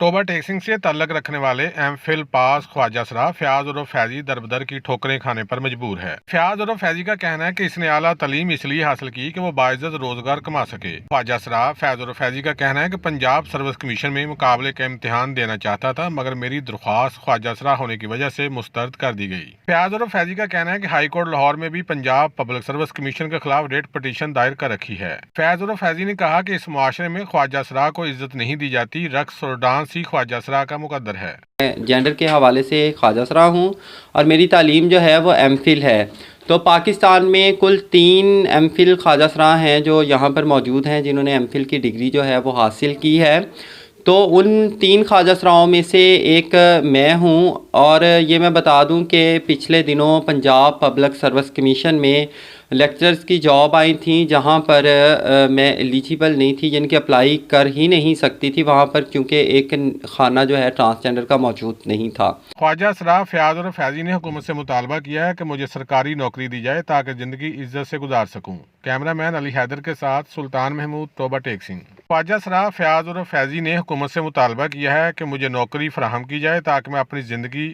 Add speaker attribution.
Speaker 1: Toba take Singh से ताल्लुक रखने वाले एम.फिल पास ख्वाजा सरा फयाज और फैजी दरबदर की ठोकरें खाने पर मजबूर है। फयाज और फैजी का कहना है कि इसने आला तालीम इसलिए हासिल की कि वो बाइज्जत रोजगार कमा सके। ख्वाजा सरा फयाज और फैजी का कहना है कि पंजाब सर्विस कमीशन में मुकाबले का इम्तिहान देना चाहता था, मगर मेरी दरख्वास्त ख्वाजा सरा होने की वजह से मुस्तरद कर दी गई। फयाज और फैजी का कहना है कि हाई कोर्ट लाहौर में भी पंजाब पब्लिक सर्विस कमीशन के खिलाफ रेट पटिशन दायर कर रखी है। फयाज और फैजी ने कहा कि इस मुआशरे में ख्वाजा सरा को इज्जत नहीं दी जाती, रक्स और डांस ही ख्वाजा सरा का मुकद्दर है।
Speaker 2: जेंडर के हवाले से ख्वाजा सरा हूँ और मेरी तालीम जो है वो एम.फिल है। तो पाकिस्तान में कुल 3 एम.फिल ख्वाजा सरा हैं जो यहाँ पर मौजूद हैं, जिन्होंने एम.फिल की डिग्री जो है वो हासिल की है। तो उन 3 ख्वाजा सराओं में से एक मैं हूँ और ये मैं बता दूँ कि पिछले दिनों पंजाब पब्लिक सर्विस कमीशन में लेक्चरर्स की जॉब आई थी, जहाँ पर मैं एलिजिबल नहीं थी, जिनके अप्लाई कर ही नहीं सकती थी वहाँ पर, क्योंकि एक खाना जो है ट्रांसजेंडर का मौजूद नहीं था।
Speaker 1: ख्वाजा सरा फयाज और फैजी ने हुकूमत से मुतालबा किया है कि मुझे सरकारी नौकरी दी जाए ताकि जिंदगी इज्जत से गुजार सकूं। कैमरामैन अली हैदर के साथ सुल्तान महमूद, टोबा टेक सिंह। ख्वाजा सरा फयाज और फैजी ने हुकूमत से मुतालबा किया है कि मुझे नौकरी फराहम की जाए ताकि मैं अपनी जिंदगी